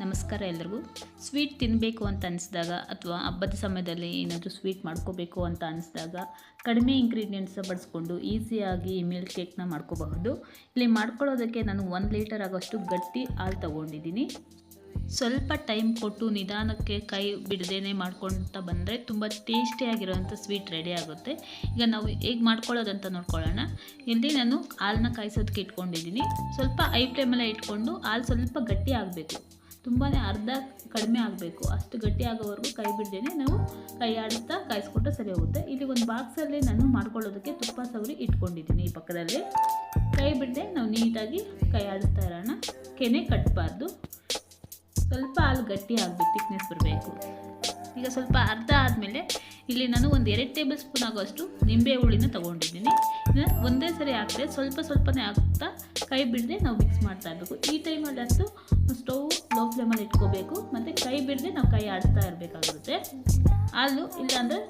ನಮಸ್ಕಾರ ಎಲ್ರಿಗೂ. ಸ್ವೀಟ್ ತಿನ್ನಬೇಕು ಅಂತ ಅನಿಸಿದಾಗ ಅಥವಾ ಹಬ್ಬದ ಸಮಯದಲ್ಲಿ ಏನಾದರೂ ಸ್ವೀಟ್ ಮಾಡ್ಕೋಬೇಕು ಅಂತ ಅನಿಸಿದಾಗ ಕಡಿಮೆ ಇಂಗ್ರೀಡಿಯೆಂಟ್ಸ್ ಬಳಸ್ಕೊಂಡು ಈಸಿಯಾಗಿ ಮಿಲ್ಕ್ ಕೇಕ್ನ ಮಾಡ್ಕೋಬಹುದು. ಇಲ್ಲಿ ಮಾಡ್ಕೊಳ್ಳೋದಕ್ಕೆ ನಾನು 1 ಲೀಟರ್ ಆಗೋಷ್ಟು ಗಟ್ಟಿ ಹಾಲು ತೊಗೊಂಡಿದ್ದೀನಿ. ಸ್ವಲ್ಪ ಟೈಮ್ ಕೊಟ್ಟು ನಿಧಾನಕ್ಕೆ ಕೈ ಬಿಡದೇನೆ ಮಾಡ್ಕೊಳ್ತಾ ಬಂದರೆ ತುಂಬ ಟೇಸ್ಟಿಯಾಗಿರೋವಂಥ ಸ್ವೀಟ್ ರೆಡಿ ಆಗುತ್ತೆ. ಈಗ ನಾವು ಹೇಗೆ ಮಾಡ್ಕೊಳ್ಳೋದಂತ ನೋಡ್ಕೊಳ್ಳೋಣ. ಇಲ್ಲಿ ನಾನು ಹಾಲನ್ನ ಕಾಯಿಸೋದಕ್ಕೆ ಇಟ್ಕೊಂಡಿದ್ದೀನಿ. ಸ್ವಲ್ಪ ಹೈ ಫ್ಲೇಮಲ್ಲೇ ಇಟ್ಕೊಂಡು ಹಾಲು ಸ್ವಲ್ಪ ಗಟ್ಟಿ ಆಗಬೇಕು, ತುಂಬಾ ಅರ್ಧ ಕಡಿಮೆ ಆಗಬೇಕು, ಅಷ್ಟು ಗಟ್ಟಿ ಆಗೋವರೆಗೂ ಕೈ ಬಿಡ್ದೇನೆ ನಾವು ಕೈ ಆಡಿಸ್ತಾ ಕಾಯಿಸ್ಕೊಟ್ರೆ ಸರಿ ಹೋಗುತ್ತೆ. ಇಲ್ಲಿ ಒಂದು ಬಾಕ್ಸಲ್ಲಿ ನಾನು ಮಾಡ್ಕೊಳ್ಳೋದಕ್ಕೆ ತುಪ್ಪ ಸವರಿ ಇಟ್ಕೊಂಡಿದ್ದೀನಿ. ಈ ಪಕ್ಕದಲ್ಲಿ ಕೈ ಬಿಡದೆ ನಾವು ನೀಟಾಗಿ ಕೈ ಆಡಿಸ್ತಾ ಇರೋಣ. ಕೆನೆ ಕಟ್ಟಬಾರ್ದು, ಸ್ವಲ್ಪ ಹಾಲು ಗಟ್ಟಿ ಆಗಬೇಕು, ಥಿಕ್ನೆಸ್ ಬರಬೇಕು. ಈಗ ಸ್ವಲ್ಪ ಅರ್ಧ ಆದಮೇಲೆ ಇಲ್ಲಿ ನಾನು ಒಂದು 2 ಟೇಬಲ್ ಸ್ಪೂನ್ ಆಗೋಷ್ಟು ನಿಂಬೆ ಹುಳಿನ ತೊಗೊಂಡಿದ್ದೀನಿ. ಒಂದೇ ಸರಿ ಹಾಕಿದ್ರೆ ಸ್ವಲ್ಪನೇ ಹಾಕ್ತಾ ಕೈ ಬಿಡದೆ ನಾವು ಮಿಕ್ಸ್ ಮಾಡ್ತಾ ಇರಬೇಕು. ಈ ಟೈಮಲ್ಲಿ ಅಂತೂ ಸ್ಟವ್ ಲೋ ಫ್ಲೇಮಲ್ಲಿ ಇಟ್ಕೋಬೇಕು ಮತ್ತು ಕೈ ಬಿಡದೆ ನಾವು ಕೈ ಆಡಿಸ್ತಾ ಇರಬೇಕಾಗುತ್ತೆ. ಹಾಲು ಇಲ್ಲಾಂದರೆ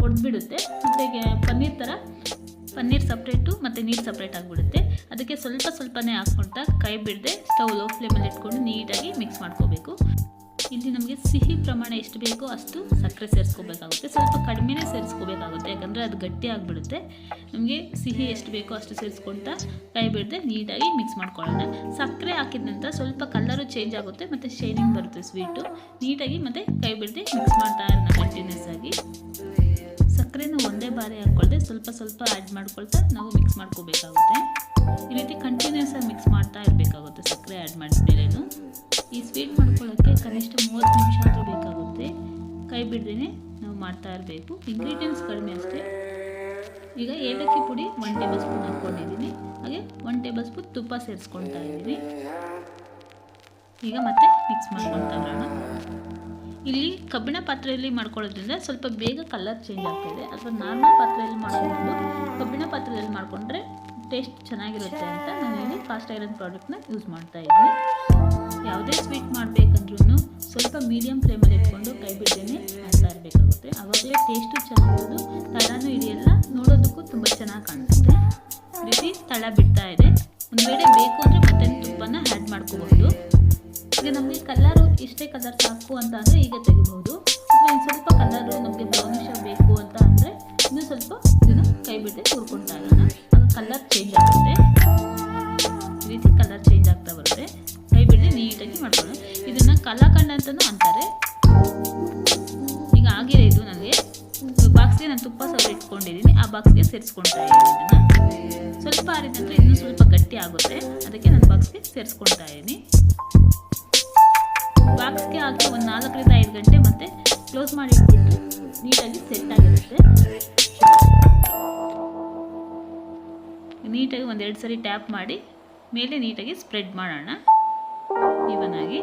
ಒಡೆದ್ಬಿಡುತ್ತೆ. ಮತ್ತು ಪನ್ನೀರ್ ಸಪ್ರೇಟು ಮತ್ತು ನೀರು ಸಪ್ರೇಟ್ ಆಗಿಬಿಡುತ್ತೆ. ಅದಕ್ಕೆ ಸ್ವಲ್ಪನೇ ಹಾಕ್ಕೊಳ್ತಾ ಕೈ ಬಿಡದೆ ಸ್ಟವ್ ಲೋ ಫ್ಲೇಮಲ್ಲಿ ಇಟ್ಕೊಂಡು ನೀಟಾಗಿ ಮಿಕ್ಸ್ ಮಾಡ್ಕೋಬೇಕು. ಇಲ್ಲಿ ನಮಗೆ ಸಿಹಿ ಪ್ರಮಾಣ ಎಷ್ಟು ಬೇಕೋ ಅಷ್ಟು ಸಕ್ಕರೆ ಸೇರಿಸ್ಕೋಬೇಕಾಗುತ್ತೆ. ಸ್ವಲ್ಪ ಕಡಿಮೆನೇ ಸೇರಿಸ್ಕೋಬೇಕಾಗುತ್ತೆ, ಯಾಕಂದರೆ ಅದು ಗಟ್ಟಿ ಆಗಿಬಿಡುತ್ತೆ. ನಮಗೆ ಸಿಹಿ ಎಷ್ಟು ಬೇಕೋ ಅಷ್ಟು ಸೇರಿಸ್ಕೊಳ್ತಾ ಕೈ ಬಿಡದೆ ನೀಟಾಗಿ ಮಿಕ್ಸ್ ಮಾಡ್ಕೊಳ್ಳೋಣ. ಸಕ್ಕರೆ ಹಾಕಿದ ನಂತರ ಸ್ವಲ್ಪ ಕಲರು ಚೇಂಜ್ ಆಗುತ್ತೆ ಮತ್ತು ಶೈನಿಂಗ್ ಬರುತ್ತೆ ಸ್ವೀಟು. ನೀಟಾಗಿ ಮತ್ತು ಕೈ ಬಿಡದೆ ಮಿಕ್ಸ್ ಮಾಡ್ತಾ ಇರೋಣ ಕಂಟಿನ್ಯೂಸ್ ಆಗಿ. ಸಕ್ಕರೆನ ಒಂದೇ ಬಾರಿ ಹಾಕ್ಕೊಳ್ದೆ ಸ್ವಲ್ಪ ಆ್ಯಡ್ ಮಾಡ್ಕೊಳ್ತಾ ನಾವು ಮಿಕ್ಸ್ ಮಾಡ್ಕೋಬೇಕಾಗುತ್ತೆ. ಈ ರೀತಿ ಕಂಟಿನ್ಯೂಸ್ ಆಗಿ ಮಿಕ್ಸ್ ಮಾಡ್ತಾ ಇರಬೇಕಾಗುತ್ತೆ ಸಕ್ಕರೆ ಆ್ಯಡ್ ಮಾಡಿದ್ಮೇಲೇನು. ಈ ಸ್ವೀಟ್ ಮಾಡ್ಕೊಳ್ಳೋಕ್ಕೆ ಕನಿಷ್ಠ 30 ನಿಮಿಷ ಆದರೂ ಬೇಕಾಗುತ್ತೆ. ಕೈ ಬಿಡ್ದೇ ನಾವು ಮಾಡ್ತಾ ಇರಬೇಕು. ಇಂಗ್ರೀಡಿಯೆಂಟ್ಸ್ ಕಡಿಮೆ ಅಷ್ಟೇ. ಈಗ ಏಲಕ್ಕಿ ಪುಡಿ 1 ಟೇಬಲ್ ಸ್ಪೂನ್ ಹಾಕ್ಕೊಂಡಿದ್ದೀನಿ. ಹಾಗೆ 1 ಟೇಬಲ್ ಸ್ಪೂನ್ ತುಪ್ಪ ಸೇರಿಸ್ಕೊಳ್ತಾ ಇದ್ದೀನಿ. ಈಗ ಮತ್ತೆ ಮಿಕ್ಸ್ ಮಾಡ್ಕೊಳ್ತಾ ಇರೋಣ. ಇಲ್ಲಿ ಕಬ್ಬಿಣ ಪಾತ್ರೆಯಲ್ಲಿ ಮಾಡ್ಕೊಳ್ಳೋದ್ರಿಂದ ಸ್ವಲ್ಪ ಬೇಗ ಕಲರ್ ಚೇಂಜ್ ಆಗ್ತಾಯಿದೆ. ಅಥವಾ ನಾರ್ಮಲ್ ಪಾತ್ರೆಯಲ್ಲಿ ಮಾಡ್ಕೊಂಡು ಕಬ್ಬಿಣ ಪಾತ್ರೆಯಲ್ಲಿ ಮಾಡಿಕೊಂಡ್ರೆ ಟೇಸ್ಟ್ ಚೆನ್ನಾಗಿರುತ್ತೆ ಅಂತ ನಾನು ಇಲ್ಲಿ ಕಾಸ್ಟ್ ಐರನ್ ಪ್ರಾಡಕ್ಟ್ನ ಯೂಸ್ ಮಾಡ್ತಾ ಇದ್ದೀನಿ. ಯಾವುದೇ ಸ್ವೀಟ್ ಮಾಡಬೇಕಂದ್ರೂ ಸ್ವಲ್ಪ ಮೀಡಿಯಮ್ ಫ್ಲೇಮಲ್ಲಿ ಇಟ್ಕೊಂಡು ಕೈ ಬಿಡ್ದೇನೆ ಮಾಡ್ತಾ ಇರಬೇಕಾಗುತ್ತೆ. ಆವಾಗಲೇ ಟೇಸ್ಟು ಚೆನ್ನಾಗಿರೋದು, ತಳನೂ ಹಿಡಿಯಲ್ಲ, ನೋಡೋದಕ್ಕೂ ತುಂಬ ಚೆನ್ನಾಗಿ ಕಾಣಿಸುತ್ತೆ. ಈ ರೀತಿ ತಳ ಬಿಡ್ತಾ ಇದೆ. ಒಂದು ವೇಳೆ ಬೇಕು ಅಂದರೆ ಮತ್ತೆ ತುಪ್ಪನ ಆ್ಯಡ್ ಮಾಡ್ಕೋಬಹುದು. ಈಗ ನಮಗೆ ಕಲರು ಇಷ್ಟೇ ಕಲರ್ ಸಾಕು ಅಂತ ಅಂದರೆ ಈಗ ತೆಗಿಬಹುದು. ಅಥವಾ ಇನ್ನು ಸ್ವಲ್ಪ ಕಲರು ನಮಗೆ ಬ್ರೌನಿಶ್ ಬೇಕು ಅಂತ ಅಂದರೆ ಇನ್ನೂ ಸ್ವಲ್ಪ ಇದನ್ನು ಕೈ ಬಿಡದೆ ಹುರ್ಕೊಳ್ತಾ ಇರೋಣ. ಆಗ ಕಲರ್ ಚೇಂಜ್ ಆಗುತ್ತೆ. ಈ ರೀತಿ ಕಲರ್ ಚೇಂಜ್ ಆಗ್ತಾ ಬರುತ್ತೆ. ಕೈ ಬಿಡದೆ ನೀಟಾಗಿ ಮಾಡ್ಕೊಳ್ಳೋಣ. ಇದನ್ನು ಕಲಾಕಂಡ ಅಂತಲೂ ಅಂತಾರೆ. ಈಗ ಆಗಿದೆ ಇದು ನನಗೆ. ಬಾಕ್ಸ್ಗೆ ನಾನು ತುಪ್ಪ ಸವರಿ ಇಟ್ಕೊಂಡಿದ್ದೀನಿ. ಆ ಬಾಕ್ಸ್ಗೆ ಸೇರಿಸ್ಕೊಳ್ತಾ ಇದ್ದೀನಿ. ಇದನ್ನು ಸ್ವಲ್ಪ ಆರಿದ ನಂತರ ಇನ್ನೂ ಸ್ವಲ್ಪ ಗಟ್ಟಿ ಆಗುತ್ತೆ, ಅದಕ್ಕೆ ನಾನು ಬಾಕ್ಸ್ಗೆ ಸೇರಿಸ್ಕೊಳ್ತಾ ಇದ್ದೀನಿ. ಬಾಕ್ಸ್ಗೆ ಹಾಕಿ ಒಂದು 4 ರಿಂದ 5 ಗಂಟೆ ಮತ್ತೆ ಕ್ಲೋಸ್ ಮಾಡಿ ಇಟ್ಬಿಟ್ಟು ನೀಟಾಗಿ ಸೆಟ್ ಆಗಿರುತ್ತೆ. ನೀಟಾಗಿ 1-2 ಸರಿ ಟ್ಯಾಪ್ ಮಾಡಿ ಮೇಲೆ ನೀಟಾಗಿ ಸ್ಪ್ರೆಡ್ ಮಾಡೋಣ ಈವನ್ ಆಗಿ.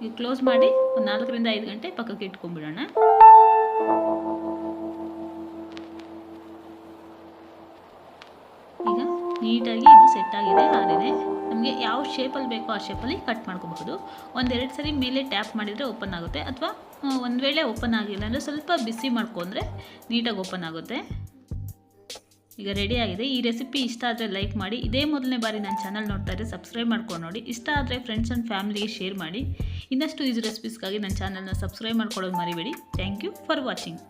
ಈಗ ಕ್ಲೋಸ್ ಮಾಡಿ ಒಂದು 4 ರಿಂದ 5 ಗಂಟೆ ಪಕ್ಕಕ್ಕೆ ಇಟ್ಕೊಂಡ್ಬಿಡೋಣ. ಈಗ ನೀಟಾಗಿ ಇದು ಸೆಟ್ ಆಗಿದೆ, ಆರಿದೆ. ನಮಗೆ ಯಾವ ಶೇಪಲ್ಲಿ ಬೇಕೋ ಆ ಶೇಪಲ್ಲಿ ಕಟ್ ಮಾಡ್ಕೋಬಹುದು. 1-2 ಸರಿ ಮೇಲೆ ಟ್ಯಾಪ್ ಮಾಡಿದರೆ ಓಪನ್ ಆಗುತ್ತೆ. ಅಥವಾ ಒಂದು ವೇಳೆ ಓಪನ್ ಆಗಿಲ್ಲ ಅಂದರೆ ಸ್ವಲ್ಪ ಬಿಸಿ ಮಾಡ್ಕೊಂಡ್ರೆ ನೀಟಾಗಿ ಓಪನ್ ಆಗುತ್ತೆ. ಈಗ ರೆಡಿ ಆಗಿದೆ. ಈ ರೆಸಿಪಿ ಇಷ್ಟ ಆದರೆ ಲೈಕ್ ಮಾಡಿ. ಇದೇ ಮೊದಲನೇ ಬಾರಿ ನನ್ನ ಚಾನಲ್ ನೋಡ್ತಾ ಇದ್ದರೆ ಸಬ್ಸ್ಕ್ರೈಬ್ ಮಾಡ್ಕೊಂಡು ನೋಡಿ. ಇಷ್ಟ ಆದರೆ ಫ್ರೆಂಡ್ಸ್ ಆ್ಯಂಡ್ ಫ್ಯಾಮಿಲಿಗೆ ಶೇರ್ ಮಾಡಿ. ಇನ್ನಷ್ಟು ಈಸಿ ರೆಸಿಪೀಸ್ಗಾಗಿ ನನ್ನ ಚಾನಲ್ನ ಸಬ್ಸ್ಕ್ರೈಬ್ ಮಾಡ್ಕೊಳ್ಳೋದು ಮರಿಬೇಡಿ. Thank you for watching.